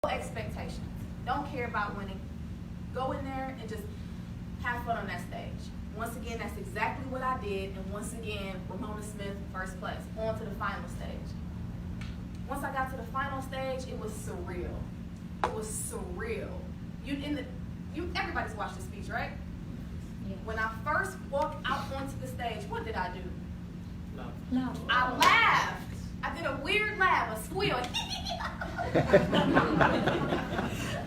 expectations. Don't care about winning. Go in there and just have fun on that stage. Once again, that's exactly what I did. And once again, Ramona Smith, first place, on to the final stage. Once I got to the final stage, it was surreal. It was surreal. Everybody's watched the speech, right? Yeah. When I first walked out onto the stage, what did I do? No. I laughed. I did a weird laugh, a squeal.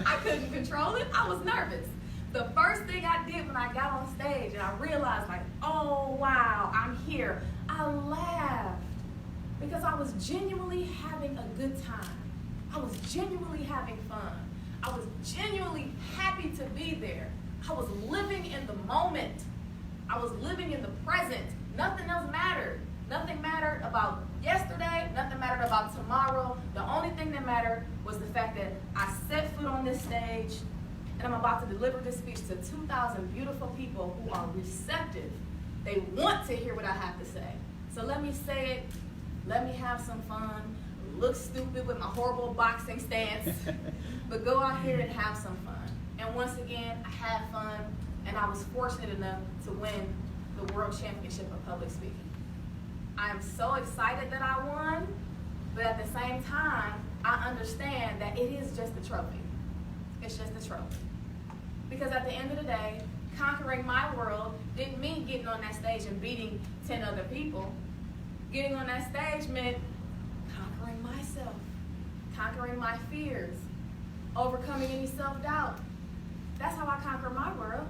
I couldn't control it. I was nervous. The first thing I did when I got on stage and I realized, like, oh, wow, I'm here, I laughed because I was genuinely having a good time. I was genuinely having fun. I was genuinely happy to be there. I was living in the moment. I was living in the present. Nothing else mattered. Nothing mattered about yesterday. Nothing mattered about tomorrow. The only thing that mattered was the fact that I set foot on this stage and I'm about to deliver this speech to 2,000 beautiful people who are receptive. They want to hear what I have to say. So let me say it. Let me have some fun. Look stupid with my horrible boxing stance. But go out here and have some fun. And once again, I had fun, and I was fortunate enough to win the World Championship of Public Speaking. I am so excited that I won, but at the same time, I understand that it is just a trophy. It's just a trophy. Because at the end of the day, conquering my world didn't mean getting on that stage and beating 10 other people. Getting on that stage meant conquering myself, conquering my fears, overcoming any self-doubt. That's how I conquer my world.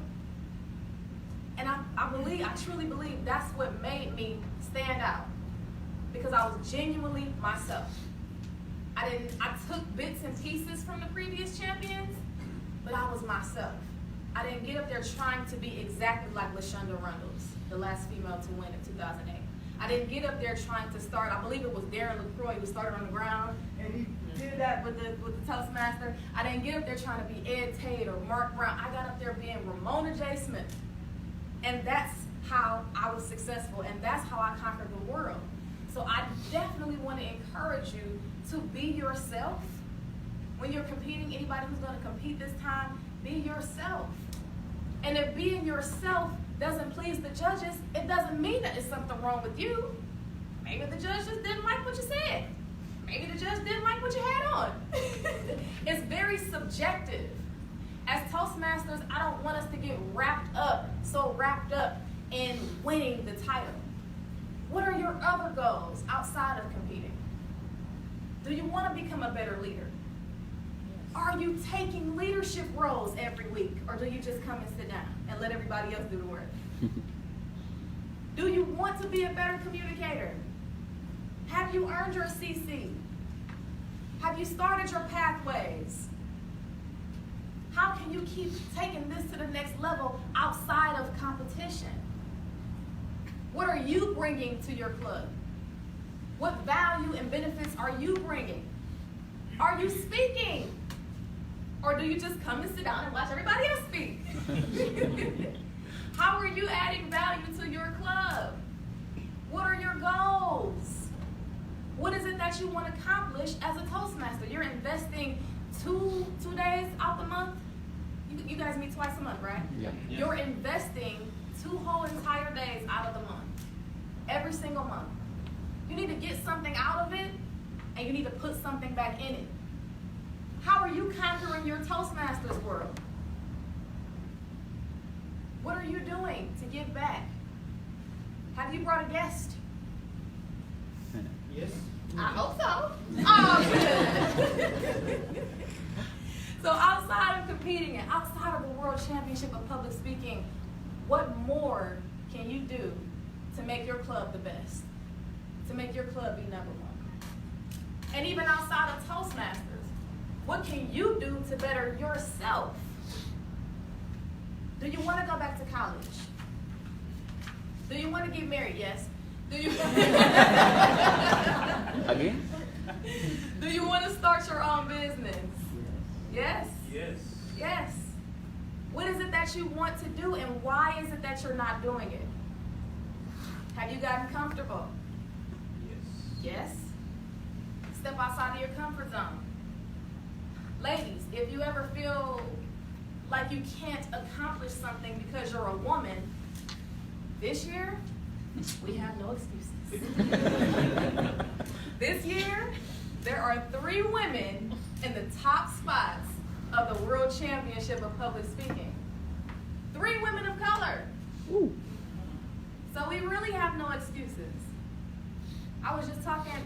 And I truly believe that's what made me stand out. Because I was genuinely myself. I took bits and pieces from the previous champions, but I was myself. I didn't get up there trying to be exactly like LaShonda Rundles, the last female to win in 2008. I didn't get up there trying to start, I believe it was Darren LaCroix who started on the ground, and he did that with the Toastmaster. I didn't get up there trying to be Ed Tate or Mark Brown. I got up there being Ramona J Smith. And that's how I was successful, and that's how I conquered the world. So I definitely want to encourage you to be yourself. When you're competing, anybody who's going to compete this time, be yourself. And if being yourself doesn't please the judges, it doesn't mean that it's something wrong with you. Maybe the judge just didn't like what you said. Maybe the judge didn't like what you had on. It's very subjective. As Toastmasters, I don't want us to get so wrapped up in winning the title. What are your other goals outside of competing? Do you want to become a better leader? Are you taking leadership roles every week, or do you just come and sit down and let everybody else do the work? Do you want to be a better communicator? Have you earned your CC? Have you started your pathways? How can you keep taking this to the next level outside of competition? What are you bringing to your club? What value and benefits are you bringing? Are you speaking? Or do you just come and sit down and watch everybody else speak? How are you adding value to your club? What are your goals? What is it that you want to accomplish as a Toastmaster? You're investing two days out the month. You guys meet twice a month, right? Yeah. You're investing 2 whole entire days out of the month. Every single month. You need to get something out of it, and you need to put something back in it. How are you conquering your Toastmasters world? What are you doing to give back? Have you brought a guest? Yes. I hope so. Oh, good. So outside of competing and outside of the World Championship of Public Speaking, what more can you do to make your club the best? To make your club be #1? And even outside of Toastmasters, what can you do to better yourself? Do you want to go back to college? Do you want to get married? Yes. Do you Again? Do you want to start your own business? Yes? Yes. Yes. What is it that you want to do, and why is it that you're not doing it? Have you gotten comfortable? Yes. Yes? Step outside of your comfort zone. Ladies, if you ever feel like you can't accomplish something because you're a woman, this year, we have no excuses. This year, there are 3 women in the top spots of the World Championship of Public Speaking. 3 women of color. Ooh. So we really have no excuses.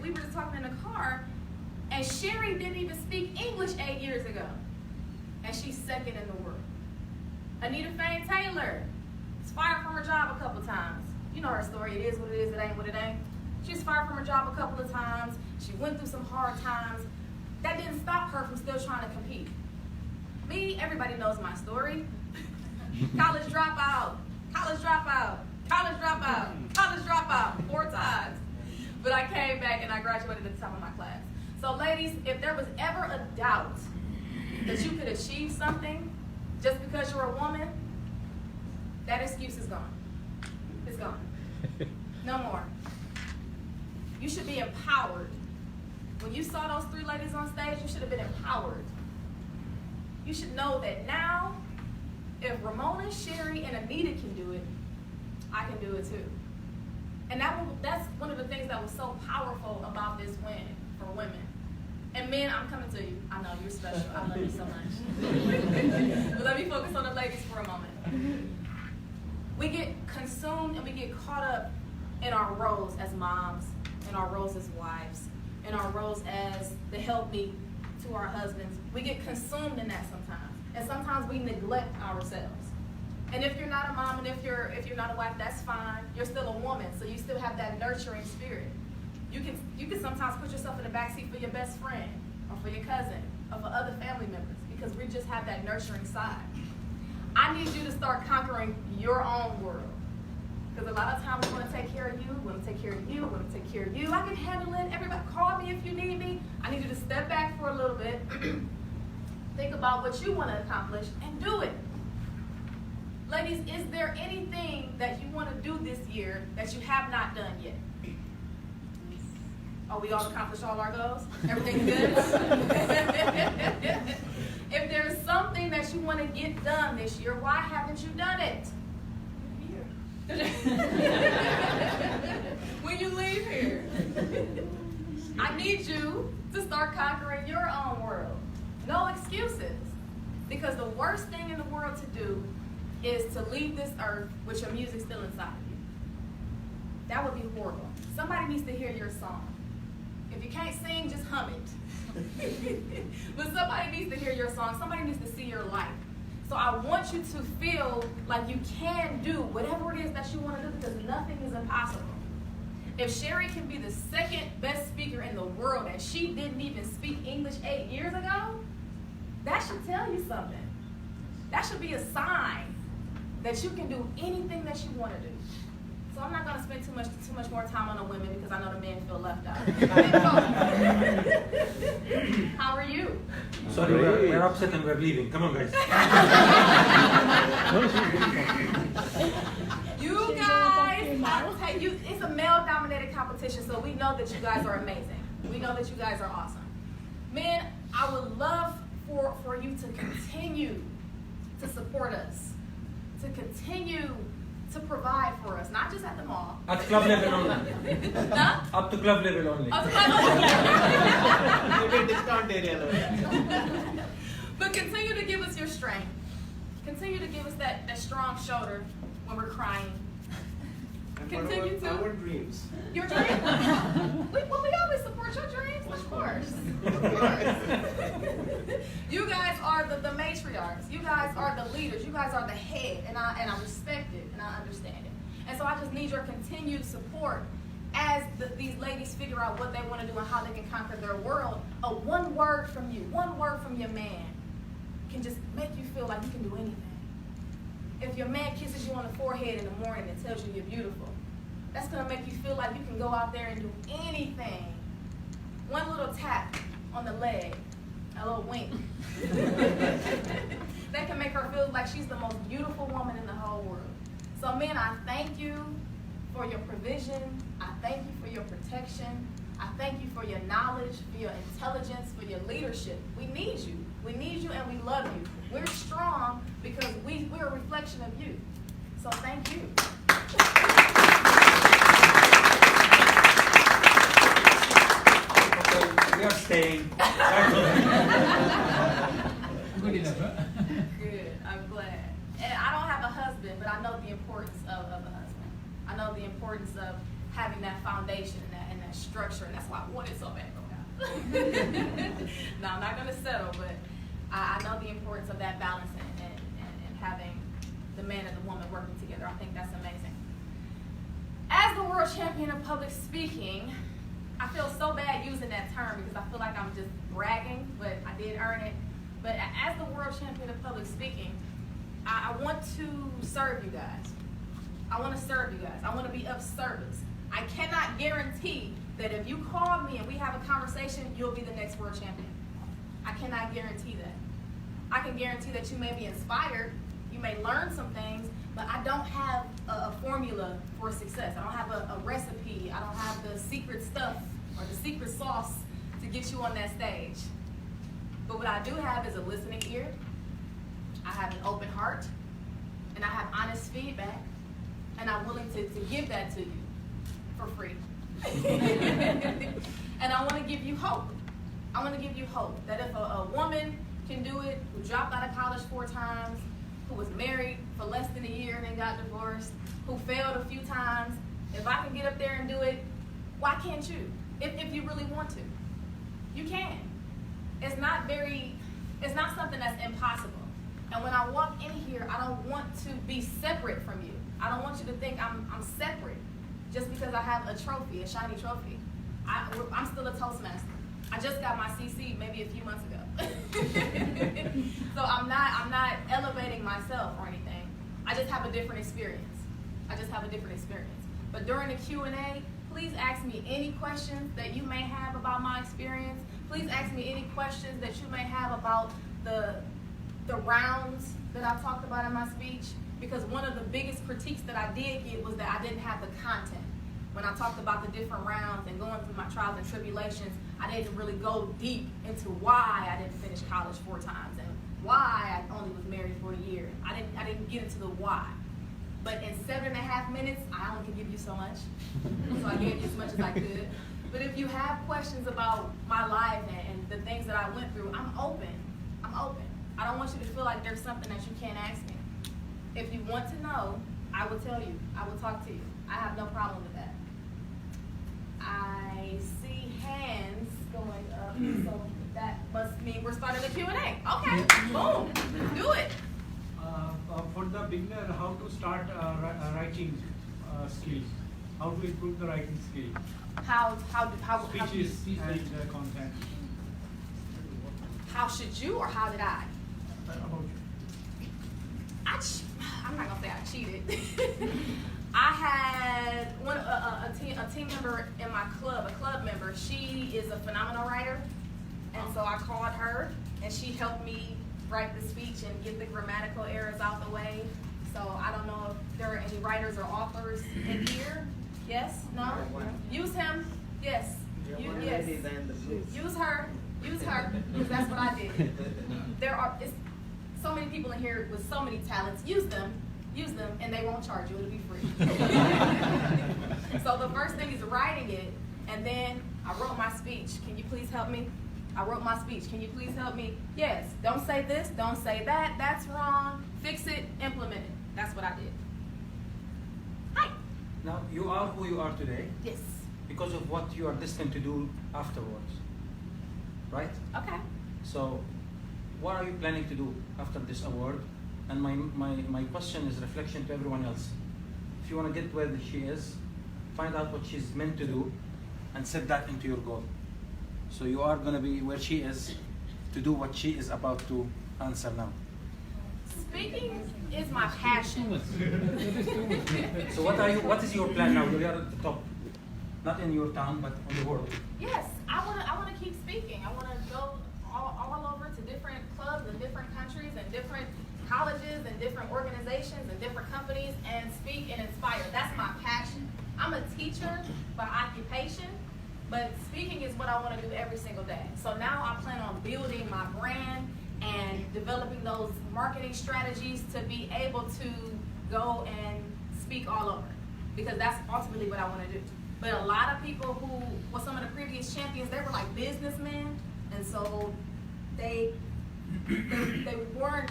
we were just talking in the car, and Sherry didn't even speak English 8 years ago. And she's second in the world. Anita Faye Taylor was fired from her job a couple times. You know her story. It is what it is. It ain't what it ain't. She was fired from her job a couple of times. She went through some hard times. That didn't stop her from still trying to compete. Me, everybody knows my story. College dropout, college dropout, college dropout, college dropout, 4 times. But I came back and I graduated at the top of my class. So ladies, if there was ever a doubt that you could achieve something just because you're a woman, that excuse is gone. It's gone. No more. You should be empowered. When you saw those 3 ladies on stage, you should have been empowered. You should know that now, if Ramona, Sherry, and Anita can do it, I can do it too. And that's one of the things that was so powerful about this win for women. And men, I'm coming to you. I know you're special. I love you so much. But let me focus on the ladies for a moment. We get consumed and we get caught up in our roles as moms, in our roles as wives, in our roles as the helpmeet to our husbands. We get consumed in that sometimes. And sometimes we neglect ourselves. And if you're not a mom and if you're not a wife, that's fine. You're still a woman, so you still have that nurturing spirit. You can sometimes put yourself in the backseat for your best friend or for your cousin or for other family members because we just have that nurturing side. I need you to start conquering your own world. Because a lot of times we want to take care of you, we want to take care of you, we want to take care of you. I can handle it. Everybody call me if you need me. I need you to step back for a little bit. Think about what you want to accomplish and do it. Ladies, is there anything that you want to do this year that you have not done yet? Oh, we all accomplished all our goals? Everything's good? If there's something that you want to get done this year, why haven't you done it? When you leave here. I need you to start conquering your own world. No excuses. Because the worst thing in the world to do is to leave this earth with your music still inside of you. That would be horrible. Somebody needs to hear your song. If you can't sing, just hum it. But somebody needs to hear your song. Somebody needs to see your light. So I want you to feel like you can do whatever it is that you want to do because nothing is impossible. If Sherry can be the second best speaker in the world and she didn't even speak English 8 years ago, that should tell you something. That should be a sign that you can do anything that you want to do. So I'm not going to spend too much more time on the women because I know the men feel left out. How are you? Sorry, we're upset and we're leaving. Come on, guys. You guys, I'll tell you, it's a male-dominated competition, so we know that you guys are amazing. We know that you guys are awesome. Men, I would love for you to continue to support us, to continue to provide for us, not just at the mall. At club level only. Huh? Up to club level only. Up to club level. Maybe discount area level. But continue to give us your strength. Continue to give us that strong shoulder when we're crying. Continue to. Our dreams. Your dreams? we always support your dreams, of course. You guys are the matriarchs. You guys are the leaders. You guys are the head, and I respect it and I understand it. And so I just need your continued support as these ladies figure out what they want to do and how they can conquer their world. One word from you, one word from your man can just make you feel like you can do anything. If your man kisses you on the forehead in the morning and tells you you're beautiful, that's going to make you feel like you can go out there and do anything. One little tap on the leg, a little wink. That can make her feel like she's the most beautiful woman in the whole world. So men, I thank you for your provision. I thank you for your protection. I thank you for your knowledge, for your intelligence, for your leadership. We need you. We need you and we love you. We're strong because we're a reflection of you. So thank you. Okay, we are staying. Good enough, huh? Good. I'm glad. And I don't have a husband, but I know the importance of a husband. I know the importance of having that foundation and that structure, and that's why I wanted so bad to go out. No, I'm not going to settle, but I know the importance of that balance and having the man and the woman working together. I think that's amazing. As the world champion of public speaking, I feel so bad using that term because I feel like I'm just bragging, but I did earn it. But as the world champion of public speaking, I want to serve you guys. I want to serve you guys. I want to be of service. I cannot guarantee that if you call me and we have a conversation, you'll be the next world champion. I cannot guarantee that. I can guarantee that you may be inspired. You may learn some things, but I don't have a formula for success. I don't have a recipe. I don't have the secret stuff or the secret sauce to get you on that stage. But what I do have is a listening ear. I have an open heart, and I have honest feedback, and I'm willing to give that to you for free. And I want to give you hope. I want to give you hope that if a woman can do it, who dropped out of college 4 times, who was married for less than a year and then got divorced, who failed a few times, if I can get up there and do it, why can't you? If you really want to. You can. It's not something that's impossible. And when I walk in here, I don't want to be separate from you. I don't want you to think I'm separate just because I have a trophy, a shiny trophy. I'm still a Toastmaster. I just got my CC maybe a few months ago. So I'm not elevating myself or anything. I just have a different experience. But during the Q&A, please ask me any questions that you may have about my experience. Please ask me any questions that you may have about the rounds that I talked about in my speech, because one of the biggest critiques that I did get was that I didn't have the content. When I talked about the different rounds and going through my trials and tribulations, I didn't really go deep into why I didn't finish college 4 times and why I only was married for a year. I didn't get into the why. But in 7.5 minutes, I only could give you so much. So I gave you as much as I could. But if you have questions about my life and the things that I went through, I'm open. I don't want you to feel like there's something that you can't ask me. If you want to know, I will tell you. I will talk to you. I have no problem with that. I see hands going up, so that must mean we're starting the Q&A. Okay, boom, do it. For the beginner, how to start writing skills? How to improve the writing skill? How Speeches and content. How should you or how did I? About I'm not gonna say I cheated. I had a team member in my club, a club member. She is a phenomenal writer, and so I called her, and she helped me write the speech and get the grammatical errors out the way. So I don't know if there are any writers or authors in here. Yes? No? Use him. Yes. Yes. Use her. Use her, because that's what I did. It's so many people in here with so many talents. Use them, and they won't charge you. It'll be free. So the first thing is writing it, and then I wrote my speech. Can you please help me? I wrote my speech. Can you please help me? Yes. Don't say this. Don't say that. That's wrong. Fix it. Implement it. That's what I did. Hi. Now, you are who you are today Yes. because of what you are destined to do afterwards, right? Okay. So, what are you planning to do after this award? And my question is reflection to everyone else. If you want to get where she is, find out what she's meant to do and set that into your goal. So you are going to be where she is to do what she is about to answer now. Speaking is my passion. So what is your plan now? You are at the top. Not in your town, but on the world. Yes, I want to keep speaking. I want to go all over to different clubs and different countries and different colleges and different organizations and different companies and speak and inspire. That's my passion. I'm a teacher by occupation, but speaking is what I want to do every single day. So now I plan on building my brand and developing those marketing strategies to be able to go and speak all over, because that's ultimately what I want to do. But a lot of people who, well, some of the previous champions, they were like businessmen, and so they weren't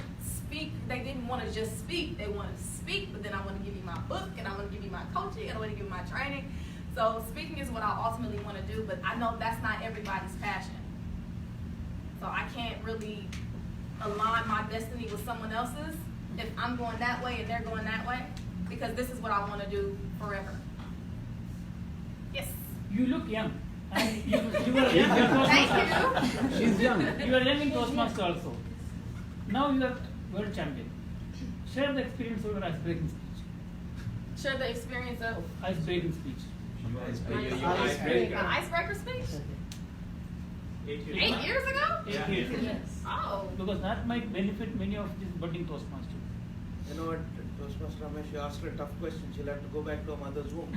they didn't want to just speak, they wanted to speak, but then I want to give you my book, and I want to give you my coaching, and I want to give you my training. So speaking is what I ultimately want to do, but I know that's not everybody's passion. So I can't really align my destiny with someone else's if I'm going that way and they're going that way, because this is what I want to do forever. Yes. You look young. And you are young. Thank you. She's young. You are young in Toastmasters also. Now you are world champion. Share the experience of your ice-breaking speech. Share the experience of Ice-breaking speech. the icebreaker speech 8 years. 8 years ago. 8 years. Yes. Oh. Because that might benefit many of these budding Toastmasters. You know what, Toastmaster Ramesh, you asked her a tough question. She'll have to go back to her mother's womb.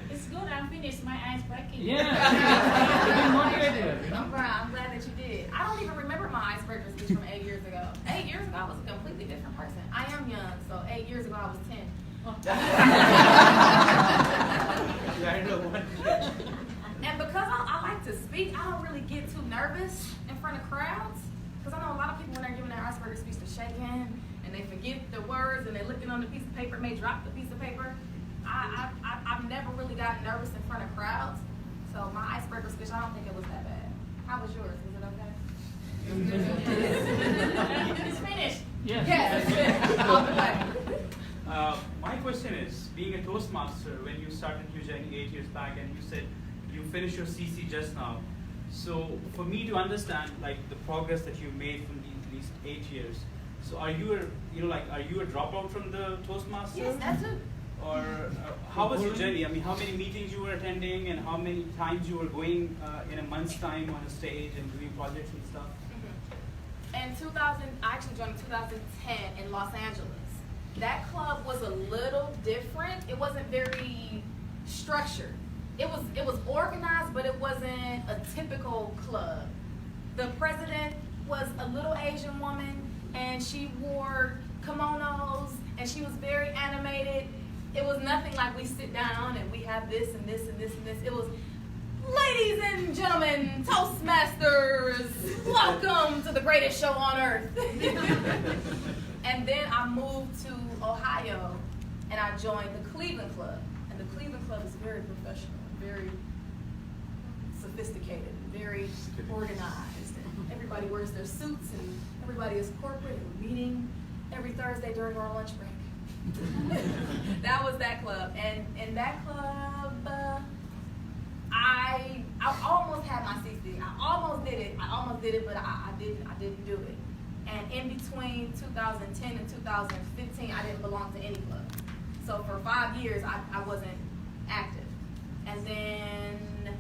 It's good, I'm finished my ice breaking. Yeah. You motivate her, you know. I'm glad that you did. I don't even remember my icebreaker speech from 8 years ago. 8 years ago, I was a completely different person. I am young, so 8 years ago, I was 10. And because I like to speak, I don't really get too nervous in front of crowds. Because I know a lot of people, when they're giving their icebreaker speech, they're shaking and they forget the words and they're looking on the piece of paper and may drop the piece of paper. I've never really gotten nervous in front of crowds. So my icebreaker speech, I don't think it was that bad. How was yours? Was it okay? It's finished. Yes. Yes. All the way. My question is, being a Toastmaster, when you started your journey 8 years back, and you said you finished your CC just now. So for me to understand like the progress that you made from these 8 years, so are you are you a dropout from the Toastmaster? Yes, that's it. Or how was your journey? I mean, how many meetings you were attending, and how many times you were going in a month's time on a stage and doing projects and stuff? In 2000, I actually joined in 2010 in Los Angeles. That club was a little different. It wasn't very structured. It was organized, but it wasn't a typical club. The president was a little Asian woman, and she wore kimonos, and she was very animated. It was nothing like we sit down and we have this and this and this and this. It was, ladies and gentlemen, Toastmasters, welcome to the greatest show on earth. And then I moved to Ohio and I joined the Cleveland Club. And the Cleveland Club is very professional, very sophisticated, very organized. And everybody wears their suits and everybody is corporate and we're meeting every Thursday during our lunch break. That was that club. And in that club, I almost had my CC. I almost did it, but I didn't do it. And in between 2010 and 2015, I didn't belong to any club. So for 5 years, I wasn't active. And then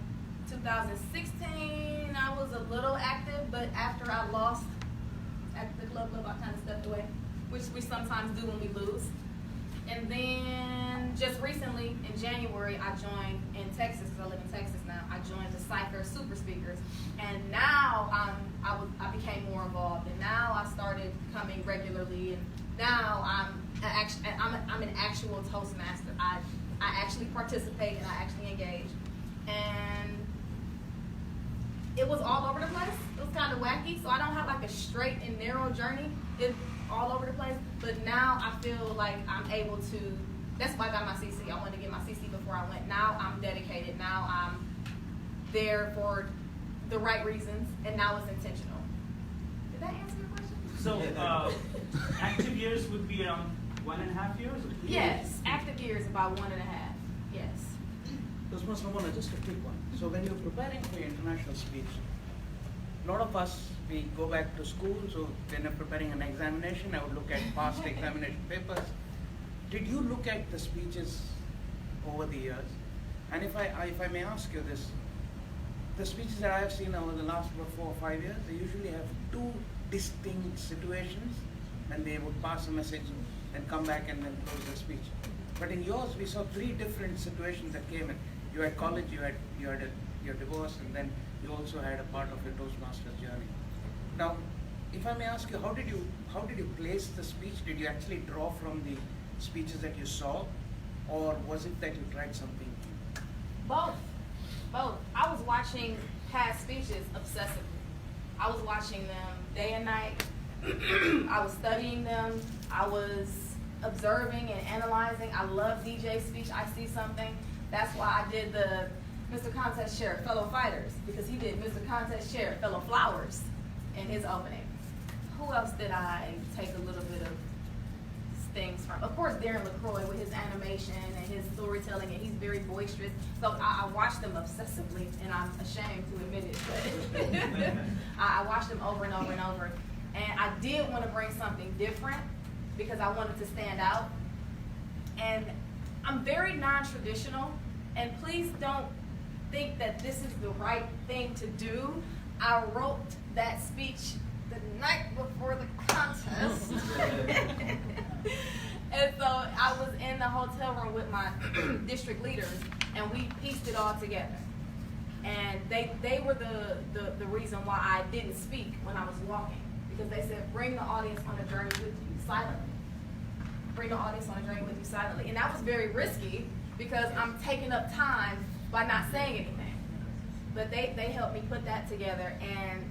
2016, I was a little active, but after I lost at the club, I kind of stepped away, which we sometimes do when we lose. And then just recently, in January, I joined in Texas, because I live in Texas now. I joined the Cypher Super Speakers, and now I became more involved. And now I started coming regularly, and now I'm an actual Toastmaster. I actually participate and I actually engage, and it was all over the place. It was kind of wacky, so I don't have like a straight and narrow journey. It's all over the place, but now I feel like I'm able to, that's why I got my CC. I wanted to get my CC before I went. Now I'm dedicated. Now I'm there for the right reasons, and now it's intentional. Did that answer your question? So active years would be around 1.5 years? Or 2 years? Yes, active years about 1.5. Yes. Toastmaster Ramona, just a quick one. So when you're preparing for your international speech, a lot of us, we go back to school, so when you're preparing an examination, I would look at past examination papers. Did you look at the speeches over the years? And if I may ask you this, the speeches that I have seen over the last 4 or 5 years, they usually have 2 distinct situations, and they would pass a message and come back and then close the speech. But in yours, we saw 3 different situations that came in. You had college, you had your divorce, and then you also had a part of your Toastmasters journey. Now, if I may ask you, how did you place the speech? Did you actually draw from the speeches that you saw, or was it that you tried something? Both. I was watching past speeches obsessively. I was watching them day and night. I was studying them. I was observing and analyzing. I love DJ's speech. I see something. That's why I did the Mr. Contest Chair, fellow fighters, because he did Mr. Contest Chair, fellow flowers in his opening. Who else did I take a little bit of things from? Of course, Darren LaCroix with his animation and his storytelling, and he's very boisterous. So I watched them obsessively, and I'm ashamed to admit it, but I watched them over and over and over. And I did want to bring something different because I wanted to stand out. And I'm very non-traditional, and please don't think that this is the right thing to do. I wrote that speech the night before the contest. And so I was in the hotel room with my district leaders, and we pieced it all together. And they were the reason why I didn't speak when I was walking, because they said, bring the audience on a journey with you silently. Bring the audience on a journey with you silently. And that was very risky because I'm taking up time by not saying anything. But they helped me put that together, and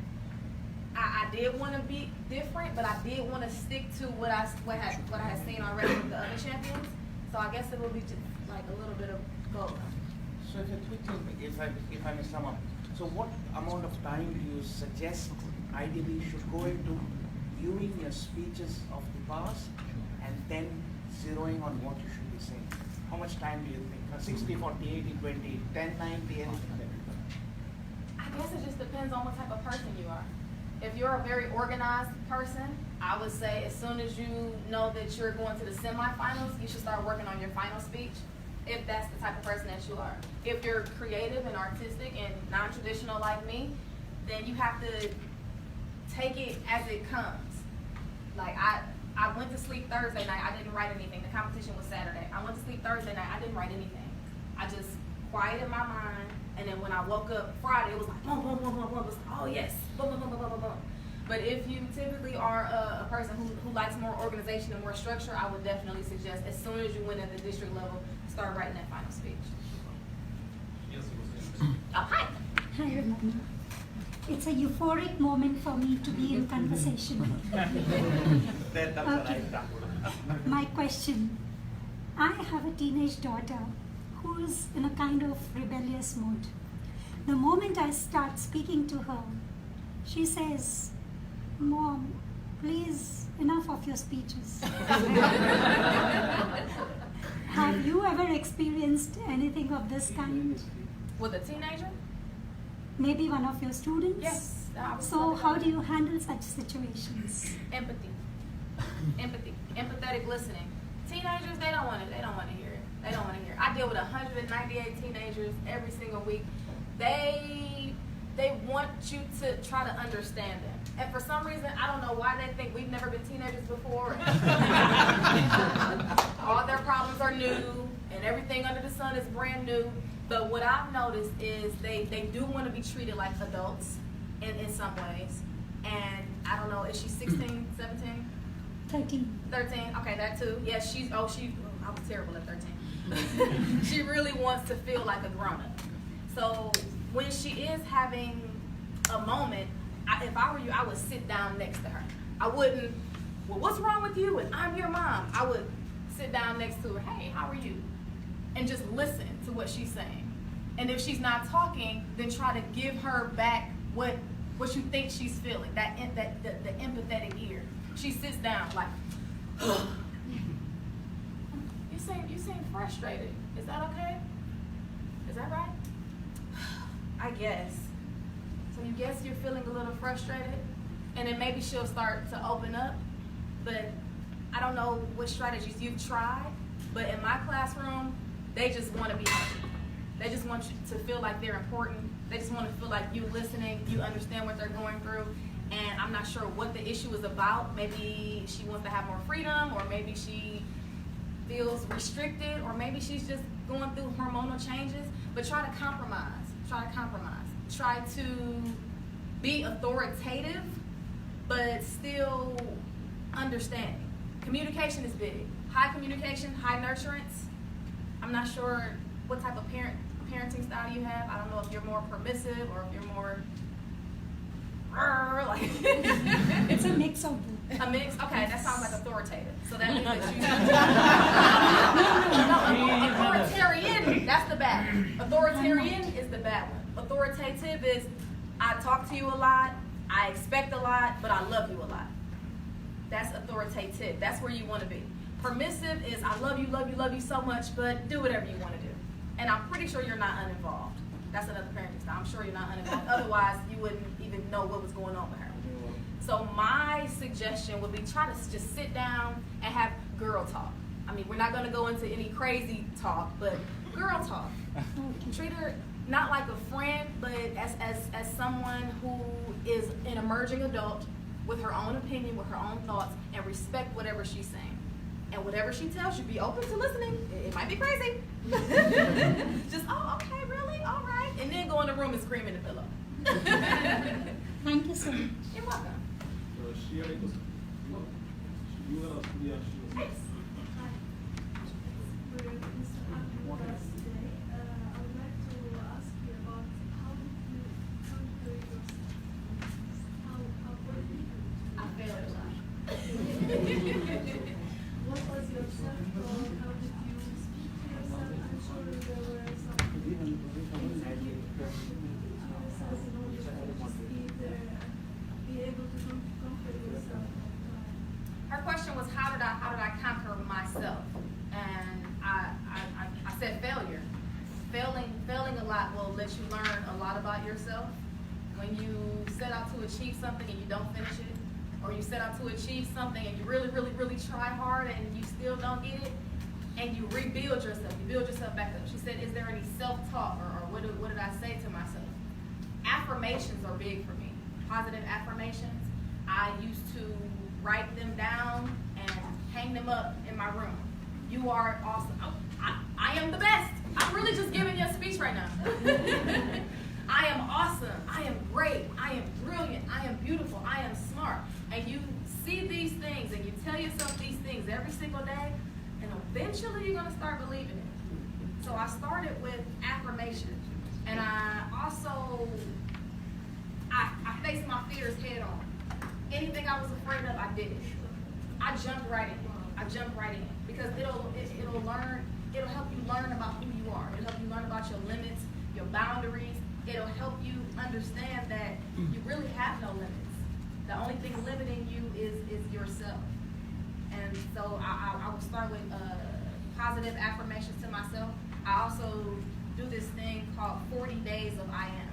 I did want to be different, but I did want to stick to what I had seen already with the other champions. So I guess it will be just like a little bit of both. So if I may sum up, so what amount of time do you suggest ideally should go into viewing your speeches of the past and then zeroing on what you should be saying? How much time do you think? 60, 40, 80, 20, 10, 90, anything like that? I guess it just depends on what type of person you are. If you're a very organized person, I would say as soon as you know that you're going to the semifinals, you should start working on your final speech, if that's the type of person that you are. If you're creative and artistic and non-traditional like me, then you have to take it as it comes. Like I went to sleep Thursday night, I didn't write anything. The competition was Saturday. I went to sleep Thursday night, I didn't write anything. I just quieted my mind, and then when I woke up Friday, it was like boom, boom, boom, boom, boom. It was, oh yes, boom, boom, boom, boom, boom, boom. But if you typically are a person who likes more organization and more structure, I would definitely suggest as soon as you win at the district level, start writing that final speech. Oh, hi. Hi, Ramona. It's a euphoric moment for me to be in conversation. Okay. My question. I have a teenage daughter who's in a kind of rebellious mood. The moment I start speaking to her, she says, Mom, please, enough of your speeches. Have you ever experienced anything of this kind? With a teenager? Maybe one of your students? Yes. So how do you handle such situations? Empathy. Empathetic listening. Teenagers, they don't want to hear it. They don't want to hear it. I deal with 198 teenagers every single week. They want you to try to understand them. And for some reason, I don't know why they think we've never been teenagers before. All their problems are new, and everything under the sun is brand new. But what I've noticed is they do want to be treated like adults in some ways. And I don't know, is she 16, 17? 13. 13, okay, that too. Yeah, I was terrible at 13. She really wants to feel like a grown-up. So when she is having a moment, if I were you, I would sit down next to her. I wouldn't, well, what's wrong with you? And I'm your mom. I would sit down next to her, hey, how are you? And just listen to what she's saying. And if she's not talking, then try to give her back what you think she's feeling, the empathetic ear. She sits down like, you seem frustrated. Is that okay? Is that right? I guess. So you guess you're feeling a little frustrated, and then maybe she'll start to open up. But I don't know what strategies you've tried, but in my classroom, they just want to be happy. They just want you to feel like they're important. They just want to feel like you're listening, you understand what they're going through. And I'm not sure what the issue is about. Maybe she wants to have more freedom, or maybe she feels restricted, or maybe she's just going through hormonal changes. But try to compromise. Try to be authoritative, but still understanding. Communication is big. High communication, high nurturance. I'm not sure what type of parenting style you have. I don't know if you're more permissive or if you're more like It's a mix of both. a mix. Okay, that sounds like authoritative. So that means that no, authoritarian. That's the bad one. Authoritarian is the bad one. Authoritative is I talk to you a lot, I expect a lot, but I love you a lot. That's authoritative. That's where you want to be. Permissive is I love you so much, but do whatever you want to do. And I'm pretty sure you're not uninvolved. That's another parenting style. I'm sure you're not uninvolved. Otherwise, you wouldn't even know what was going on with her. So my suggestion would be try to just sit down and have girl talk. I mean, we're not going to go into any crazy talk, but girl talk. Treat her not like a friend, but as someone who is an emerging adult with her own opinion, with her own thoughts, and respect whatever she's saying. And whatever she tells you, be open to listening. It might be crazy. Just, oh, okay, really? All right. And then go in the room and scream in the pillow. Thank you so much. You're welcome. Yes. I failed a lot. What was your self-talk? How did you speak to yourself? I'm sure there were some things that you yourself in order to just be able to conquer yourself. Her question was how did I conquer myself? And I said failure. Failing a lot will let you learn a lot about yourself. When you set out to achieve something and you don't finish it, or you set out to achieve something and you really try hard and you still don't get it, and you rebuild yourself, you build yourself back up. She said, is there any self-talk or what did I say to myself? Affirmations are big for me. Positive affirmations. I used to write them down and hang them up in my room. You are awesome. Oh, I am the best. I'm really just giving you a speech right now. I am awesome. I am great. I am brilliant. I am beautiful. I am smart. And you see these things and you tell yourself these things every single day, and eventually you're going to start believing it. So I started with affirmation. And I also, I faced my fears head on. Anything I was afraid of, I did it. I jumped right in. Because it'll help you learn about who you are. It'll help you learn about your limits, your boundaries. It'll help you understand that you really have no limits. The only thing limiting you is yourself. And so I will start with positive affirmations to myself. I also do this thing called 40 days of I am,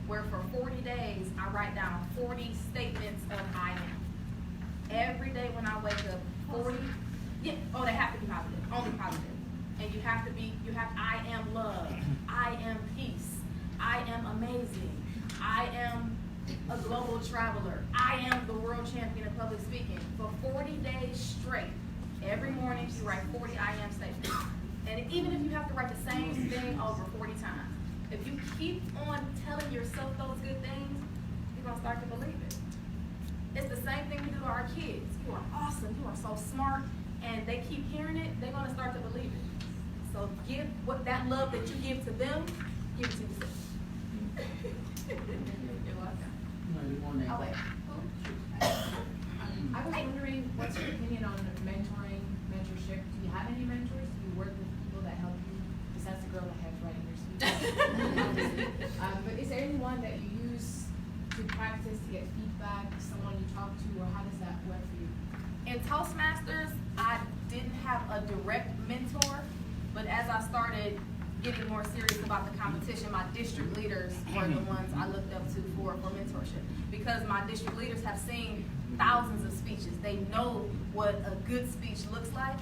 where for 40 days I write down 40 statements of I am. Every day when I wake up, 40, they have to be positive, only positive. And you have I am love, I am peace, I am amazing, I am a global traveler, I am the world champion of public speaking. For 40 days straight, every morning you write 40 I am statements. And even if you have to write the same thing over 40 times, if you keep on telling yourself those good things, you're going to start to believe it. It's the same thing we do to our kids. You are awesome, you are so smart, and they keep hearing it, they're going to start to believe it. So give what that love that you give to them, give it to yourself. You're welcome. Oh, wait. I was wondering, what's your opinion on mentorship? Do you have any mentors? Do you work with people that help you? Besides the girl that has right in your speech. But is there anyone that you use to practice, to get feedback, someone you talk to, or how does that work for you? In Toastmasters, I didn't have a direct mentor, but as I started getting more serious about the competition, my district leaders were the ones I looked up to for mentorship. Because my district leaders have seen thousands of speeches. They know what a good speech looks like,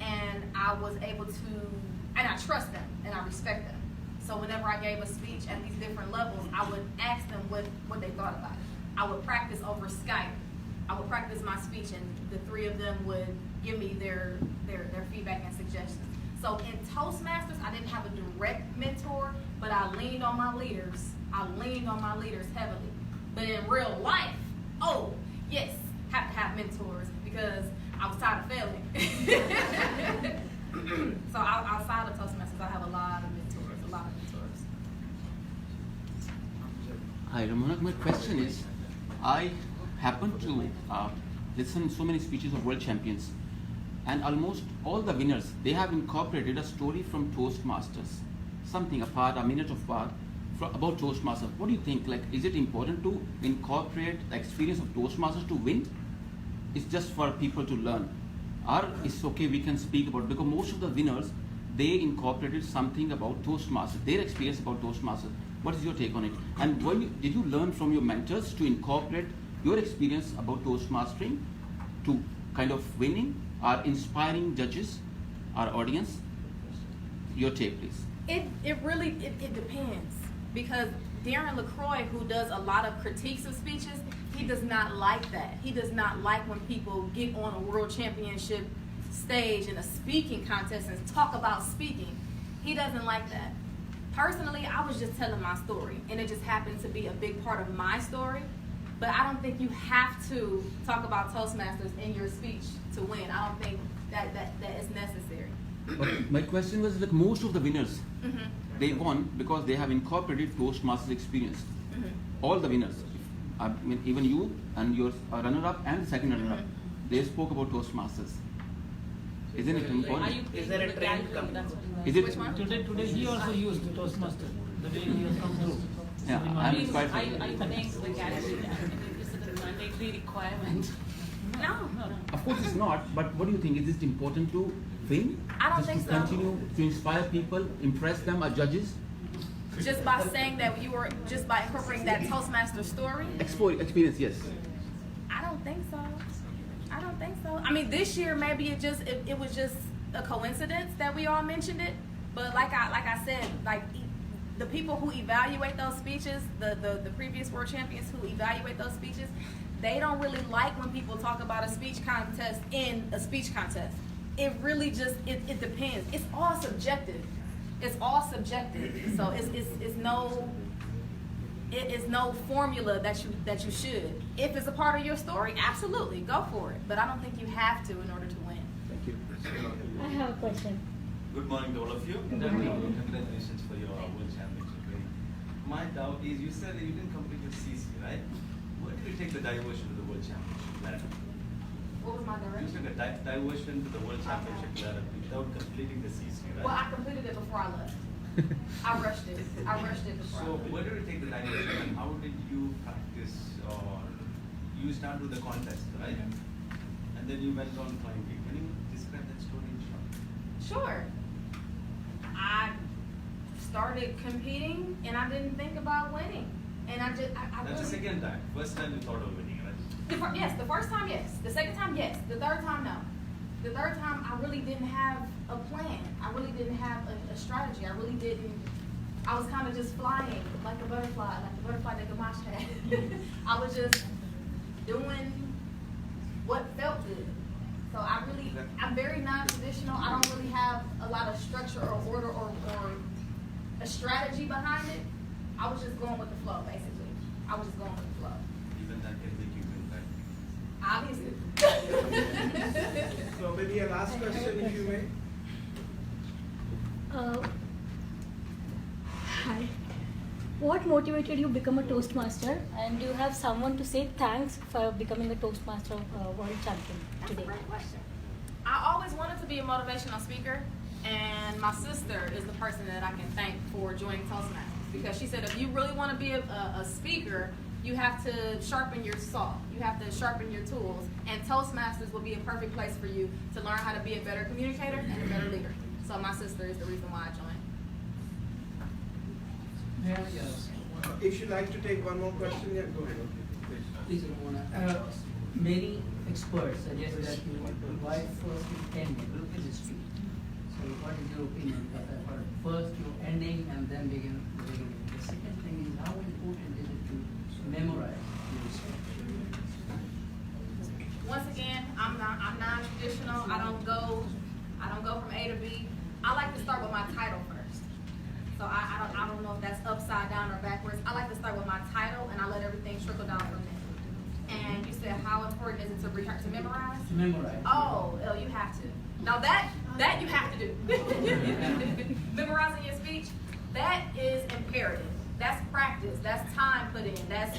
and I was able to, and I trust them, and I respect them. So whenever I gave a speech at these different levels, I would ask them what they thought about it. I would practice over Skype. I would practice my speech, and the three of them would give me their feedback and suggestions. So in Toastmasters, I didn't have a direct mentor, but I leaned on my leaders. I leaned on my leaders heavily. But in real life, yes, have to have mentors because I was tired of failing. So outside of Toastmasters, I have a lot of mentors. Hi, Ramona. My question is, I happen to listen to so many speeches of world champions, and almost all the winners, they have incorporated a story from Toastmasters, something a minute of part about Toastmasters. What do you think? Like, is it important to incorporate the experience of Toastmasters to win? It's just for people to learn. Or it's okay, we can speak about, because most of the winners, they incorporated something about Toastmasters, their experience about Toastmasters. What is your take on it? And did you learn from your mentors to incorporate your experience about Toastmastering to kind of winning or inspiring judges, our audience? Your take, please. It really depends, because Darren LaCroix, who does a lot of critiques of speeches, he does not like that. He does not like when people get on a world championship stage in a speaking contest and talk about speaking. He doesn't like that. Personally, I was just telling my story, and it just happened to be a big part of my story. But I don't think you have to talk about Toastmasters in your speech to win. I don't think that is necessary. But my question was, like, most of the winners, they won because they have incorporated Toastmasters experience. All the winners, I mean, even you and your runner-up and second runner-up, they spoke about Toastmasters. Isn't it important? Is there a trend coming? Is it? Which one? Today he also used Toastmaster. The day he was from through. Yeah, I'm inspired. Are you paying the gallery? Is it a mandatory requirement? No. Of course it's not, but what do you think? Is it important to win? I don't Just think to so. continue to inspire people, impress them as judges? Just by saying that you were, just by incorporating that Toastmaster story? Experience, yes. I don't think so. I don't think so. I mean, this year maybe it was just a coincidence that we all mentioned it. But like I said, like the people who evaluate those speeches, the previous world champions who evaluate those speeches, they don't really like when people talk about a speech contest in a speech contest. It really just it depends. It's all subjective. It's all subjective. So it's no formula that you should. If it's a part of your story, absolutely go for it. But I don't think you have to in order to win. Thank you. I have a question. Good morning to all of you. Congratulations for your World Championship win. My doubt is, you said that you didn't complete your CC, right? Why did you take the diversion to the World Championship ladder? What was my You direction? took a diversion to the World Championship ladder without completing the CC, right? Well, I completed it before I left. I rushed it. Before So I left. where did you take the diversion and how did you practice, or you started with the contest, right? And then you went on flying feet. Can you describe that story in short? Sure. I started competing and I didn't think about winning. And I That's the really, second time. First time you thought of winning, right? yes, the first time, yes. The second time, yes. The third time, no. The third time, I really didn't have a plan. I really didn't have a strategy. I was kind of just flying like a butterfly that Gamache had. I was just doing what felt good. So I'm very non-traditional. I don't really have a lot of structure or order or a strategy behind it. I was just going with the flow, basically. I was just going with the flow. Even that can make you win, right? Obviously. So maybe a last question, if you may. Hi. What motivated you to become a Toastmaster? And do you have someone to say thanks for becoming a Toastmaster world champion That's a today? great question. I always wanted to be a motivational speaker, and my sister is the person that I can thank for joining Toastmasters, because she said if you really want to be a speaker, you have to sharpen your saw. You have to sharpen your tools, and Toastmasters will be a perfect place for you to learn how to be a better communicator and a better leader. So my sister is the reason why I joined. If you'd like to take one more question, yeah, go ahead. Please, Ramona. Many experts suggest that you provide first ending in the speech. So, what is your opinion? First, you ending and then begin the beginning. The second thing is, how important is it to memorize your speech? Once again, I'm non-traditional. I don't go from A to B. I like to start with my title first. So I don't know if that's upside down or backwards. I like to start with my title and I let everything trickle down from there. and you said how important is it to memorize? To memorize. Oh, you have to. Now that you have to do. Memorizing your speech, that is imperative. That's practice. That's time put in. That's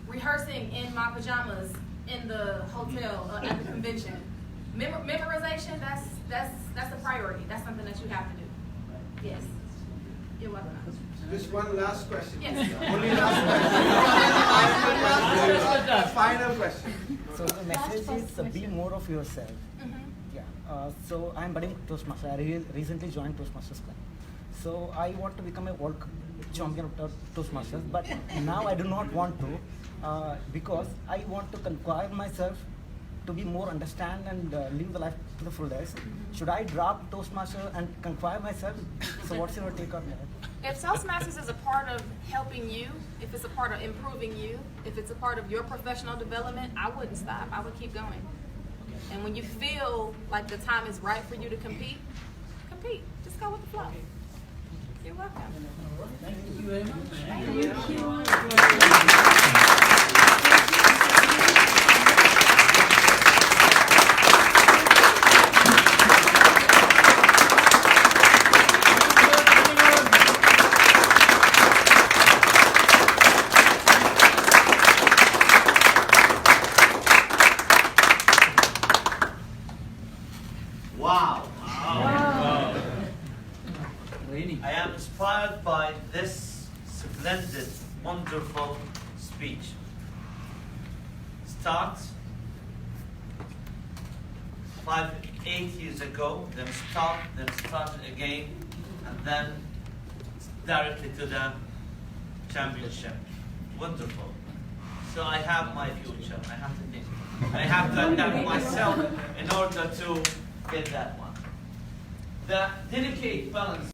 rehearsing in my pajamas in the hotel at the convention. Memorization, that's a priority. That's something that you have to do. Yes. You're welcome. Just one last question. Yes. Only last question. Final question. So the message is be more of yourself. Yeah. So I'm budding Toastmaster. I recently joined Toastmasters Club. So I want to become a world champion of Toastmasters, but now I do not want to because I want to conquer myself to be more understand and live the life to the fullest. Should I drop Toastmaster and conquer myself? So what's your take on that? If Toastmasters is a part of helping you, if it's a part of improving you, if it's a part of your professional development, I wouldn't stop. I would keep going. And when you feel like the time is right for you to compete, compete. Just go with the flow. You're welcome. Thank you very much. Wow. I am inspired by this splendid, wonderful speech. Start 8 years ago, then start again, and then directly to the championship. Wonderful. So I have my future. I have to think. I have to adapt myself in order to get that one. The delicate balance